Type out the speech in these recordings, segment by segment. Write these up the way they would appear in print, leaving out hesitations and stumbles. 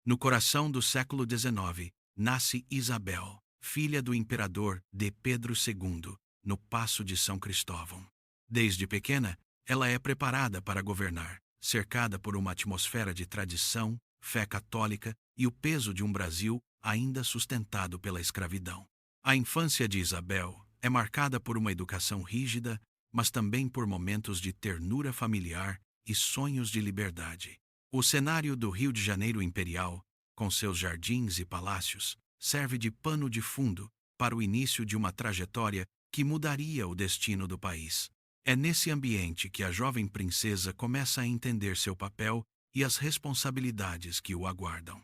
No coração do século XIX, nasce Isabel, filha do imperador D. Pedro II, no Paço de São Cristóvão. Desde pequena, ela é preparada para governar, cercada por uma atmosfera de tradição, fé católica e o peso de um Brasil ainda sustentado pela escravidão. A infância de Isabel é marcada por uma educação rígida, mas também por momentos de ternura familiar e sonhos de liberdade. O cenário do Rio de Janeiro imperial, com seus jardins e palácios, serve de pano de fundo para o início de uma trajetória que mudaria o destino do país. É nesse ambiente que a jovem princesa começa a entender seu papel e as responsabilidades que o aguardam.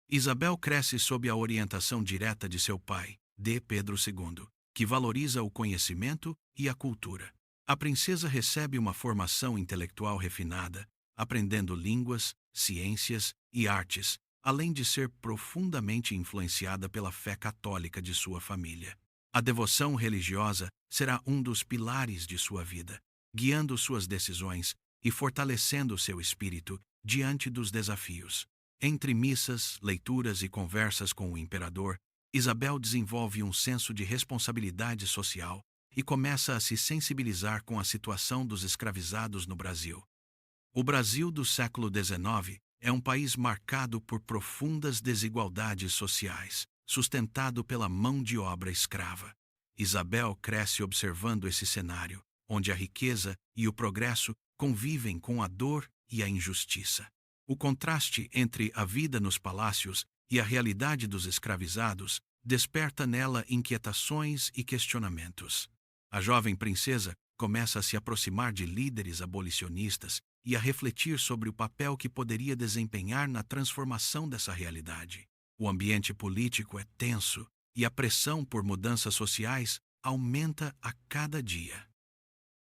Isabel cresce sob a orientação direta de seu pai, D. Pedro II, que valoriza o conhecimento e a cultura. A princesa recebe uma formação intelectual refinada, aprendendo línguas, ciências e artes, além de ser profundamente influenciada pela fé católica de sua família. A devoção religiosa será um dos pilares de sua vida, guiando suas decisões e fortalecendo seu espírito diante dos desafios. Entre missas, leituras e conversas com o imperador, Isabel desenvolve um senso de responsabilidade social e começa a se sensibilizar com a situação dos escravizados no Brasil. O Brasil do século XIX é um país marcado por profundas desigualdades sociais, sustentado pela mão de obra escrava. Isabel cresce observando esse cenário, onde a riqueza e o progresso convivem com a dor e a injustiça. O contraste entre a vida nos palácios e a realidade dos escravizados desperta nela inquietações e questionamentos. A jovem princesa começa a se aproximar de líderes abolicionistas e a refletir sobre o papel que poderia desempenhar na transformação dessa realidade. O ambiente político é tenso e a pressão por mudanças sociais aumenta a cada dia.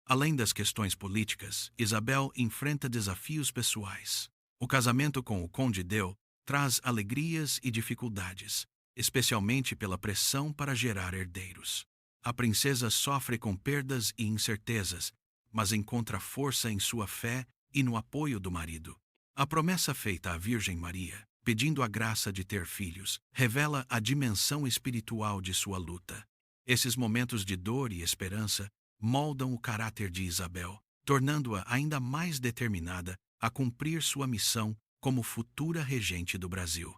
Além das questões políticas, Isabel enfrenta desafios pessoais. O casamento com o Conde Deu traz alegrias e dificuldades, especialmente pela pressão para gerar herdeiros. A princesa sofre com perdas e incertezas, mas encontra força em sua fé e no apoio do marido. A promessa feita à Virgem Maria, pedindo a graça de ter filhos, revela a dimensão espiritual de sua luta. Esses momentos de dor e esperança moldam o caráter de Isabel, tornando-a ainda mais determinada a cumprir sua missão como futura regente do Brasil.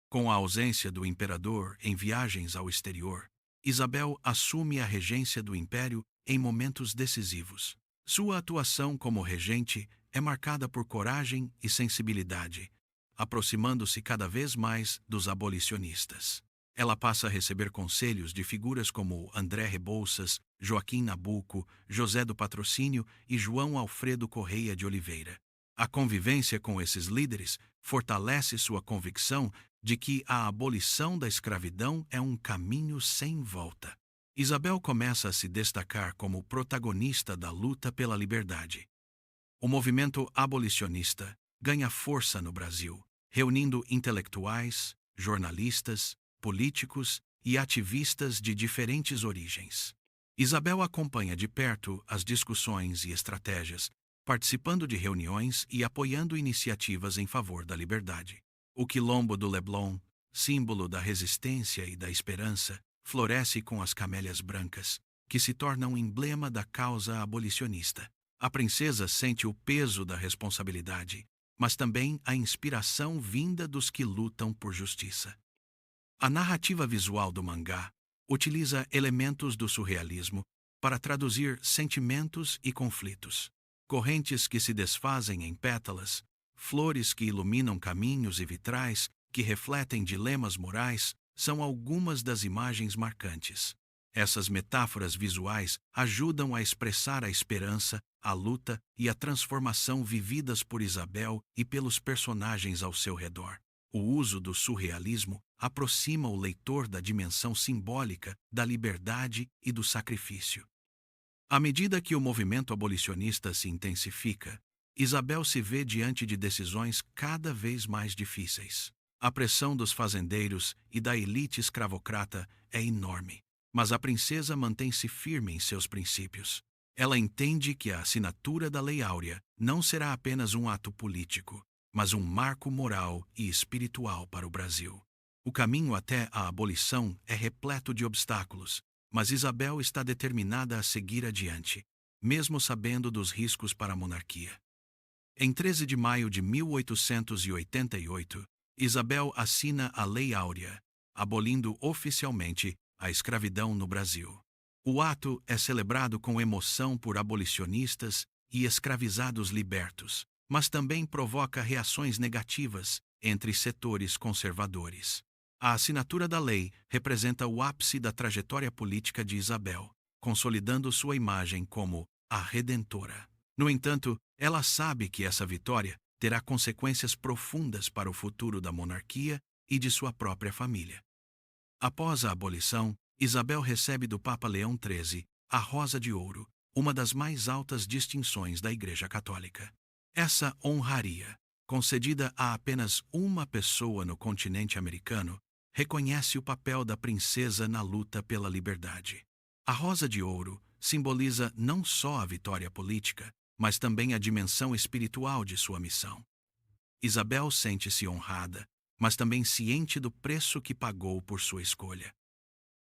Com a ausência do imperador em viagens ao exterior, Isabel assume a regência do império em momentos decisivos. Sua atuação como regente é marcada por coragem e sensibilidade, aproximando-se cada vez mais dos abolicionistas. Ela passa a receber conselhos de figuras como André Rebouças, Joaquim Nabuco, José do Patrocínio e João Alfredo Correia de Oliveira. A convivência com esses líderes fortalece sua convicção de que a abolição da escravidão é um caminho sem volta. Isabel começa a se destacar como protagonista da luta pela liberdade. O movimento abolicionista ganha força no Brasil, reunindo intelectuais, jornalistas, políticos e ativistas de diferentes origens. Isabel acompanha de perto as discussões e estratégias, participando de reuniões e apoiando iniciativas em favor da liberdade. O Quilombo do Leblon, símbolo da resistência e da esperança, floresce com as camélias brancas, que se tornam um emblema da causa abolicionista. A princesa sente o peso da responsabilidade, mas também a inspiração vinda dos que lutam por justiça. A narrativa visual do mangá utiliza elementos do surrealismo para traduzir sentimentos e conflitos. Correntes que se desfazem em pétalas, flores que iluminam caminhos e vitrais que refletem dilemas morais são algumas das imagens marcantes. Essas metáforas visuais ajudam a expressar a esperança, a luta e a transformação vividas por Isabel e pelos personagens ao seu redor. O uso do surrealismo aproxima o leitor da dimensão simbólica da liberdade e do sacrifício. À medida que o movimento abolicionista se intensifica, Isabel se vê diante de decisões cada vez mais difíceis. A pressão dos fazendeiros e da elite escravocrata é enorme, mas a princesa mantém-se firme em seus princípios. Ela entende que a assinatura da Lei Áurea não será apenas um ato político, mas um marco moral e espiritual para o Brasil. O caminho até a abolição é repleto de obstáculos, mas Isabel está determinada a seguir adiante, mesmo sabendo dos riscos para a monarquia. Em 13 de maio de 1888, Isabel assina a Lei Áurea, abolindo oficialmente a escravidão no Brasil. O ato é celebrado com emoção por abolicionistas e escravizados libertos, mas também provoca reações negativas entre setores conservadores. A assinatura da lei representa o ápice da trajetória política de Isabel, consolidando sua imagem como a Redentora. No entanto, ela sabe que essa vitória terá consequências profundas para o futuro da monarquia e de sua própria família. Após a abolição, Isabel recebe do Papa Leão XIII a Rosa de Ouro, uma das mais altas distinções da Igreja Católica. Essa honraria, concedida a apenas uma pessoa no continente americano, reconhece o papel da princesa na luta pela liberdade. A Rosa de Ouro simboliza não só a vitória política, mas também a dimensão espiritual de sua missão. Isabel sente-se honrada, mas também ciente do preço que pagou por sua escolha.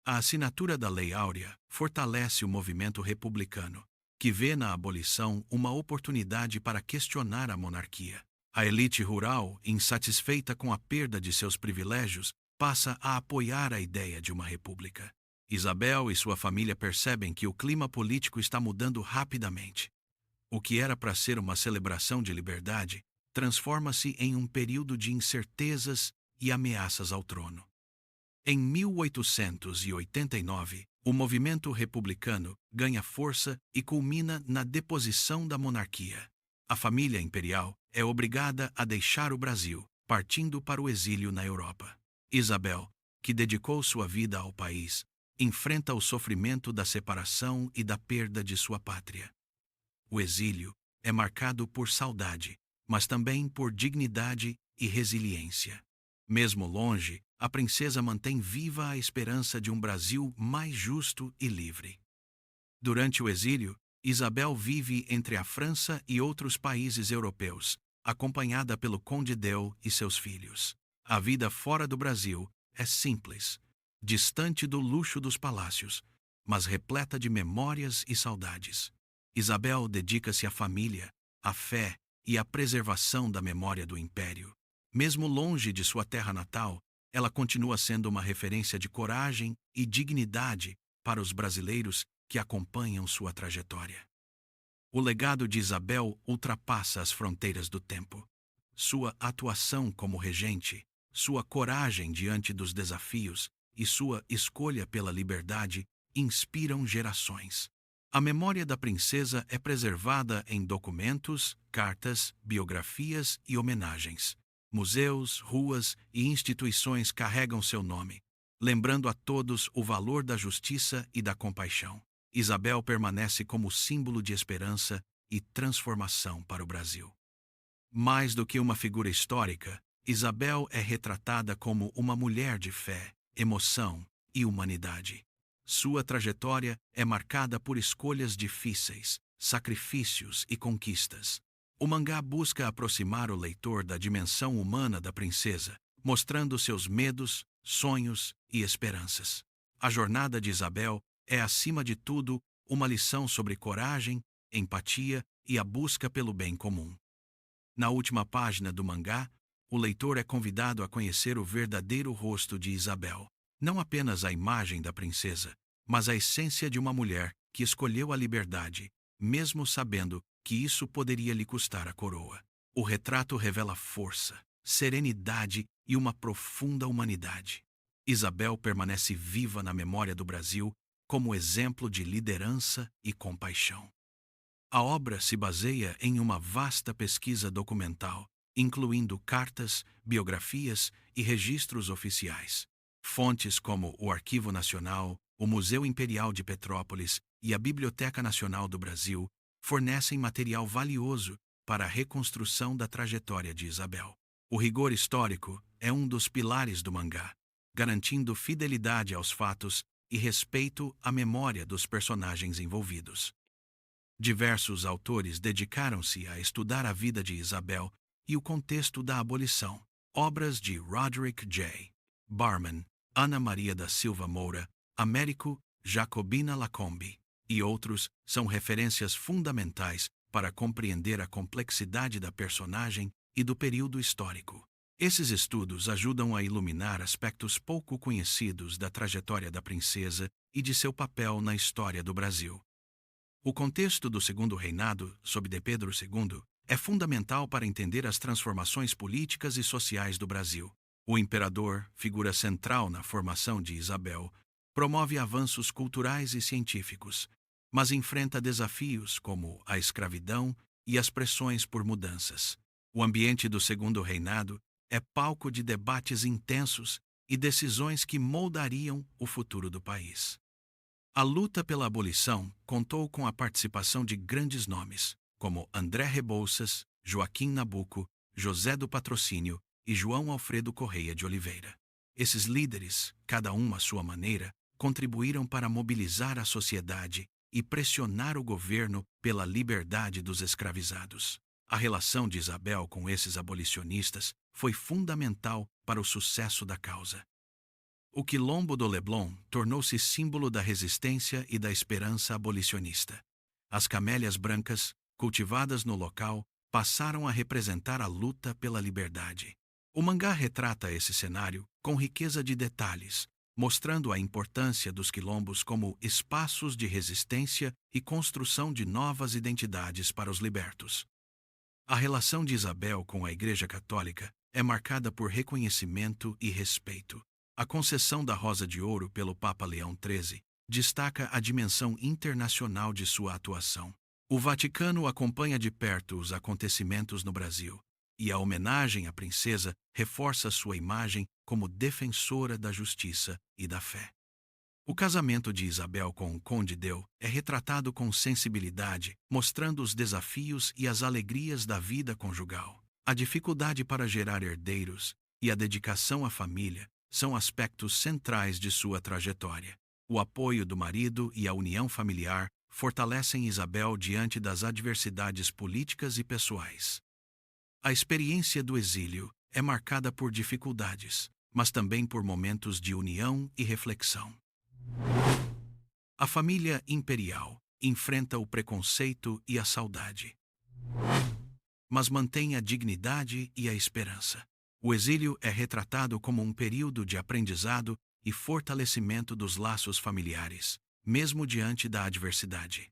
A assinatura da Lei Áurea fortalece o movimento republicano, que vê na abolição uma oportunidade para questionar a monarquia. A elite rural, insatisfeita com a perda de seus privilégios, passa a apoiar a ideia de uma república. Isabel e sua família percebem que o clima político está mudando rapidamente. O que era para ser uma celebração de liberdade transforma-se em um período de incertezas e ameaças ao trono. Em 1889, o movimento republicano ganha força e culmina na deposição da monarquia. A família imperial é obrigada a deixar o Brasil, partindo para o exílio na Europa. Isabel, que dedicou sua vida ao país, enfrenta o sofrimento da separação e da perda de sua pátria. O exílio é marcado por saudade, mas também por dignidade e resiliência. Mesmo longe, a princesa mantém viva a esperança de um Brasil mais justo e livre. Durante o exílio, Isabel vive entre a França e outros países europeus, acompanhada pelo Conde d'Eu e seus filhos. A vida fora do Brasil é simples, distante do luxo dos palácios, mas repleta de memórias e saudades. Isabel dedica-se à família, à fé e à preservação da memória do império. Mesmo longe de sua terra natal, ela continua sendo uma referência de coragem e dignidade para os brasileiros que acompanham sua trajetória. O legado de Isabel ultrapassa as fronteiras do tempo. Sua atuação como regente, sua coragem diante dos desafios e sua escolha pela liberdade inspiram gerações. A memória da princesa é preservada em documentos, cartas, biografias e homenagens. Museus, ruas e instituições carregam seu nome, lembrando a todos o valor da justiça e da compaixão. Isabel permanece como símbolo de esperança e transformação para o Brasil. Mais do que uma figura histórica, Isabel é retratada como uma mulher de fé, emoção e humanidade. Sua trajetória é marcada por escolhas difíceis, sacrifícios e conquistas. O mangá busca aproximar o leitor da dimensão humana da princesa, mostrando seus medos, sonhos e esperanças. A jornada de Isabel é, acima de tudo, uma lição sobre coragem, empatia e a busca pelo bem comum. Na última página do mangá, o leitor é convidado a conhecer o verdadeiro rosto de Isabel, não apenas a imagem da princesa, mas a essência de uma mulher que escolheu a liberdade, mesmo sabendo que isso poderia lhe custar a coroa. O retrato revela força, serenidade e uma profunda humanidade. Isabel permanece viva na memória do Brasil como exemplo de liderança e compaixão. A obra se baseia em uma vasta pesquisa documental, incluindo cartas, biografias e registros oficiais. Fontes como o Arquivo Nacional, o Museu Imperial de Petrópolis e a Biblioteca Nacional do Brasil fornecem material valioso para a reconstrução da trajetória de Isabel. O rigor histórico é um dos pilares do mangá, garantindo fidelidade aos fatos e respeito à memória dos personagens envolvidos. Diversos autores dedicaram-se a estudar a vida de Isabel e o contexto da abolição. Obras de Roderick J. Barman, Ana Maria da Silva Moura, Américo Jacobina Lacombe e outros são referências fundamentais para compreender a complexidade da personagem e do período histórico. Esses estudos ajudam a iluminar aspectos pouco conhecidos da trajetória da princesa e de seu papel na história do Brasil. O contexto do Segundo Reinado, sob D. Pedro II, é fundamental para entender as transformações políticas e sociais do Brasil. O imperador, figura central na formação de Isabel, promove avanços culturais e científicos, mas enfrenta desafios como a escravidão e as pressões por mudanças. O ambiente do Segundo Reinado é palco de debates intensos e decisões que moldariam o futuro do país. A luta pela abolição contou com a participação de grandes nomes, como André Rebouças, Joaquim Nabuco, José do Patrocínio e João Alfredo Correia de Oliveira. Esses líderes, cada um à sua maneira, contribuíram para mobilizar a sociedade e pressionar o governo pela liberdade dos escravizados. A relação de Isabel com esses abolicionistas foi fundamental para o sucesso da causa. O Quilombo do Leblon tornou-se símbolo da resistência e da esperança abolicionista. As camélias brancas, cultivadas no local, passaram a representar a luta pela liberdade. O mangá retrata esse cenário com riqueza de detalhes, mostrando a importância dos quilombos como espaços de resistência e construção de novas identidades para os libertos. A relação de Isabel com a Igreja Católica é marcada por reconhecimento e respeito. A concessão da Rosa de Ouro pelo Papa Leão XIII destaca a dimensão internacional de sua atuação. O Vaticano acompanha de perto os acontecimentos no Brasil, e a homenagem à princesa reforça sua imagem como defensora da justiça e da fé. O casamento de Isabel com o Conde Deu é retratado com sensibilidade, mostrando os desafios e as alegrias da vida conjugal. A dificuldade para gerar herdeiros e a dedicação à família são aspectos centrais de sua trajetória. O apoio do marido e a união familiar fortalecem Isabel diante das adversidades políticas e pessoais. A experiência do exílio é marcada por dificuldades, mas também por momentos de união e reflexão. A família imperial enfrenta o preconceito e a saudade, mas mantém a dignidade e a esperança. O exílio é retratado como um período de aprendizado e fortalecimento dos laços familiares, mesmo diante da adversidade.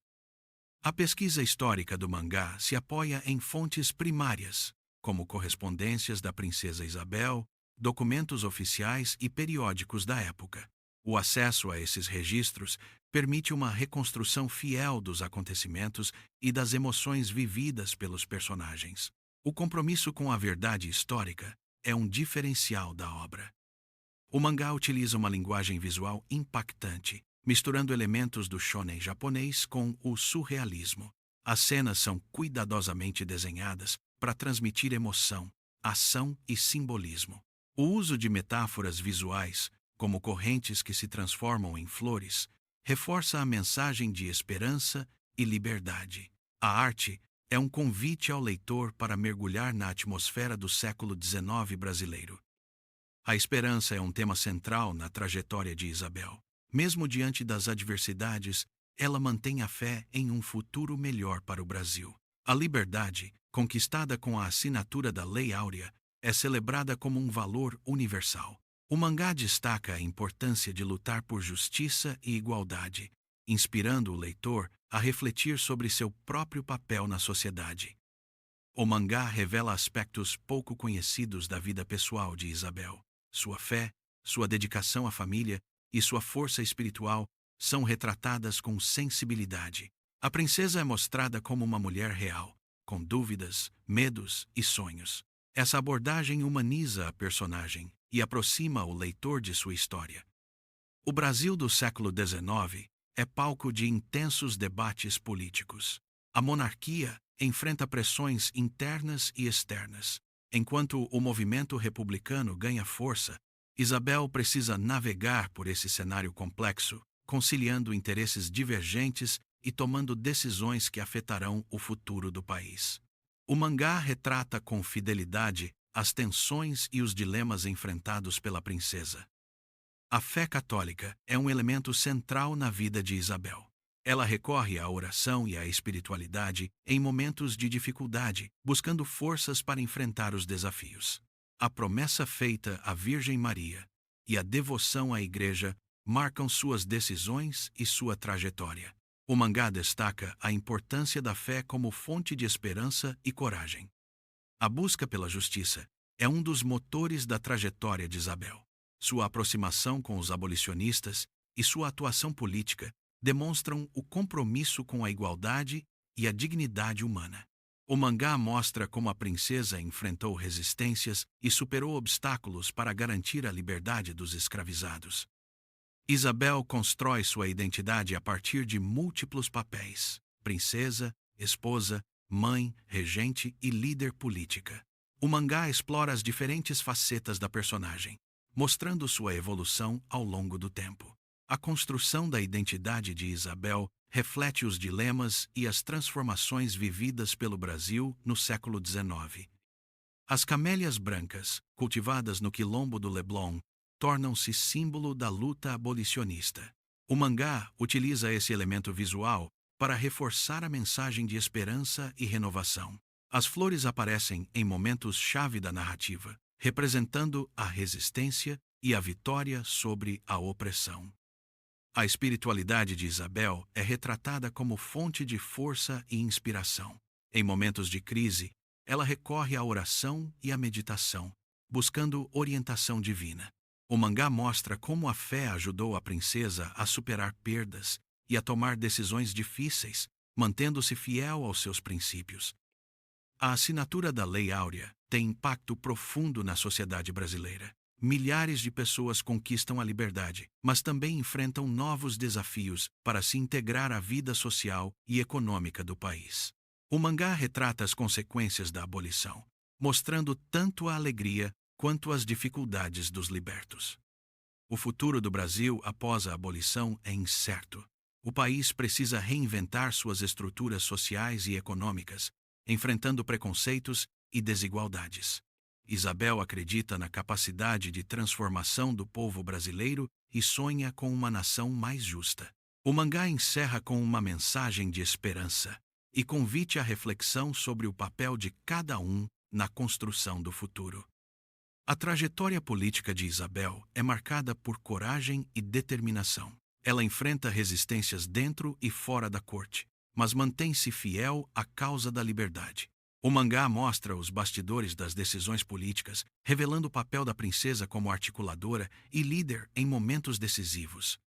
A pesquisa histórica do mangá se apoia em fontes primárias, como correspondências da princesa Isabel, documentos oficiais e periódicos da época. O acesso a esses registros permite uma reconstrução fiel dos acontecimentos e das emoções vividas pelos personagens. O compromisso com a verdade histórica é um diferencial da obra. O mangá utiliza uma linguagem visual impactante, misturando elementos do shonen japonês com o surrealismo. As cenas são cuidadosamente desenhadas para transmitir emoção, ação e simbolismo. O uso de metáforas visuais, como correntes que se transformam em flores, reforça a mensagem de esperança e liberdade. A arte é um convite ao leitor para mergulhar na atmosfera do século XIX brasileiro. A esperança é um tema central na trajetória de Isabel. Mesmo diante das adversidades, ela mantém a fé em um futuro melhor para o Brasil. A liberdade, conquistada com a assinatura da Lei Áurea, é celebrada como um valor universal. O mangá destaca a importância de lutar por justiça e igualdade, inspirando o leitor a refletir sobre seu próprio papel na sociedade. O mangá revela aspectos pouco conhecidos da vida pessoal de Isabel. Sua fé, sua dedicação à família e sua força espiritual são retratadas com sensibilidade. A princesa é mostrada como uma mulher real, com dúvidas, medos e sonhos. Essa abordagem humaniza a personagem e aproxima o leitor de sua história. O Brasil do século XIX é palco de intensos debates políticos. A monarquia enfrenta pressões internas e externas. Enquanto o movimento republicano ganha força, Isabel precisa navegar por esse cenário complexo, conciliando interesses divergentes e tomando decisões que afetarão o futuro do país. O mangá retrata com fidelidade as tensões e os dilemas enfrentados pela princesa. A fé católica é um elemento central na vida de Isabel. Ela recorre à oração e à espiritualidade em momentos de dificuldade, buscando forças para enfrentar os desafios. A promessa feita à Virgem Maria e a devoção à Igreja marcam suas decisões e sua trajetória. O mangá destaca a importância da fé como fonte de esperança e coragem. A busca pela justiça é um dos motores da trajetória de Isabel. Sua aproximação com os abolicionistas e sua atuação política demonstram o compromisso com a igualdade e a dignidade humana. O mangá mostra como a princesa enfrentou resistências e superou obstáculos para garantir a liberdade dos escravizados. Isabel constrói sua identidade a partir de múltiplos papéis: princesa, esposa, mãe, regente e líder política. O mangá explora as diferentes facetas da personagem, mostrando sua evolução ao longo do tempo. A construção da identidade de Isabel reflete os dilemas e as transformações vividas pelo Brasil no século XIX. As camélias brancas, cultivadas no quilombo do Leblon, tornam-se símbolo da luta abolicionista. O mangá utiliza esse elemento visual para reforçar a mensagem de esperança e renovação. As flores aparecem em momentos-chave da narrativa, representando a resistência e a vitória sobre a opressão. A espiritualidade de Isabel é retratada como fonte de força e inspiração. Em momentos de crise, ela recorre à oração e à meditação, buscando orientação divina. O mangá mostra como a fé ajudou a princesa a superar perdas e a tomar decisões difíceis, mantendo-se fiel aos seus princípios. A assinatura da Lei Áurea tem impacto profundo na sociedade brasileira. Milhares de pessoas conquistam a liberdade, mas também enfrentam novos desafios para se integrar à vida social e econômica do país. O mangá retrata as consequências da abolição, mostrando tanto a alegria quanto as dificuldades dos libertos. O futuro do Brasil após a abolição é incerto. O país precisa reinventar suas estruturas sociais e econômicas, enfrentando preconceitos e desigualdades. Isabel acredita na capacidade de transformação do povo brasileiro e sonha com uma nação mais justa. O mangá encerra com uma mensagem de esperança e convite à reflexão sobre o papel de cada um na construção do futuro. A trajetória política de Isabel é marcada por coragem e determinação. Ela enfrenta resistências dentro e fora da corte, mas mantém-se fiel à causa da liberdade. O mangá mostra os bastidores das decisões políticas, revelando o papel da princesa como articuladora e líder em momentos decisivos.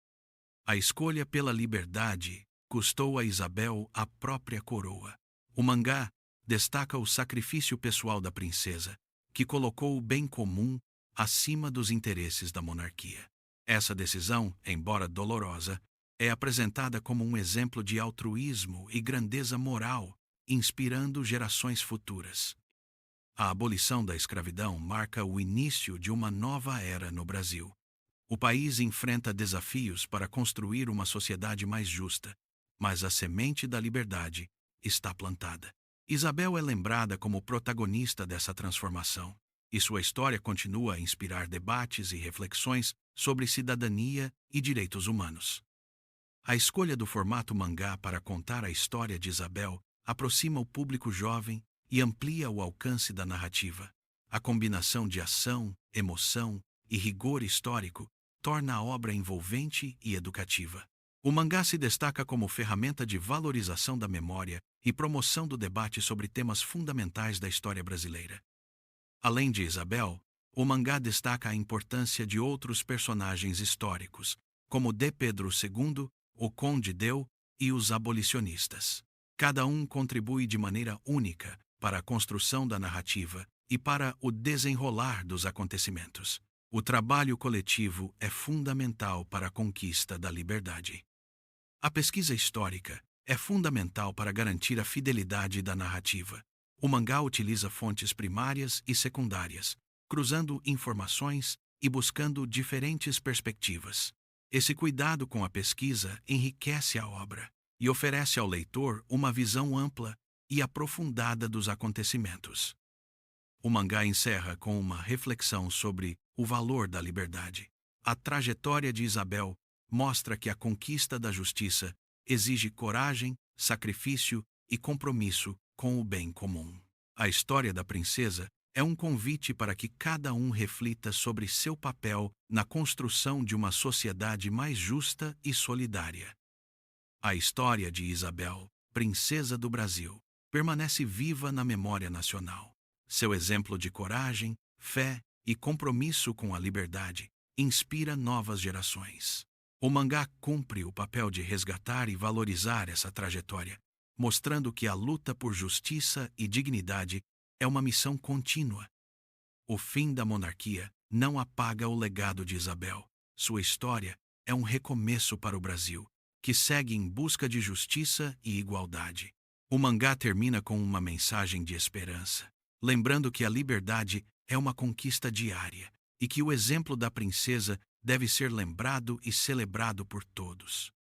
A escolha pela liberdade custou a Isabel a própria coroa. O mangá destaca o sacrifício pessoal da princesa, que colocou o bem comum acima dos interesses da monarquia. Essa decisão, embora dolorosa, é apresentada como um exemplo de altruísmo e grandeza moral, inspirando gerações futuras. A abolição da escravidão marca o início de uma nova era no Brasil. O país enfrenta desafios para construir uma sociedade mais justa, mas a semente da liberdade está plantada. Isabel é lembrada como protagonista dessa transformação, e sua história continua a inspirar debates e reflexões sobre cidadania e direitos humanos. A escolha do formato mangá para contar a história de Isabel aproxima o público jovem e amplia o alcance da narrativa. A combinação de ação, emoção e rigor histórico torna a obra envolvente e educativa. O mangá se destaca como ferramenta de valorização da memória e promoção do debate sobre temas fundamentais da história brasileira. Além de Isabel, o mangá destaca a importância de outros personagens históricos, como D. Pedro II, o Conde Deu e os abolicionistas. Cada um contribui de maneira única para a construção da narrativa e para o desenrolar dos acontecimentos. O trabalho coletivo é fundamental para a conquista da liberdade. A pesquisa histórica é fundamental para garantir a fidelidade da narrativa. O mangá utiliza fontes primárias e secundárias, cruzando informações e buscando diferentes perspectivas. Esse cuidado com a pesquisa enriquece a obra e oferece ao leitor uma visão ampla e aprofundada dos acontecimentos. O mangá encerra com uma reflexão sobre o valor da liberdade. A trajetória de Isabel mostra que a conquista da justiça exige coragem, sacrifício e compromisso com o bem comum. A história da princesa é um convite para que cada um reflita sobre seu papel na construção de uma sociedade mais justa e solidária. A história de Isabel, princesa do Brasil, permanece viva na memória nacional. Seu exemplo de coragem, fé e compromisso com a liberdade inspira novas gerações. O mangá cumpre o papel de resgatar e valorizar essa trajetória, mostrando que a luta por justiça e dignidade é uma missão contínua. O fim da monarquia não apaga o legado de Isabel. Sua história é um recomeço para o Brasil, que segue em busca de justiça e igualdade. O mangá termina com uma mensagem de esperança, lembrando que a liberdade é uma conquista diária e que o exemplo da princesa deve ser lembrado e celebrado por todos.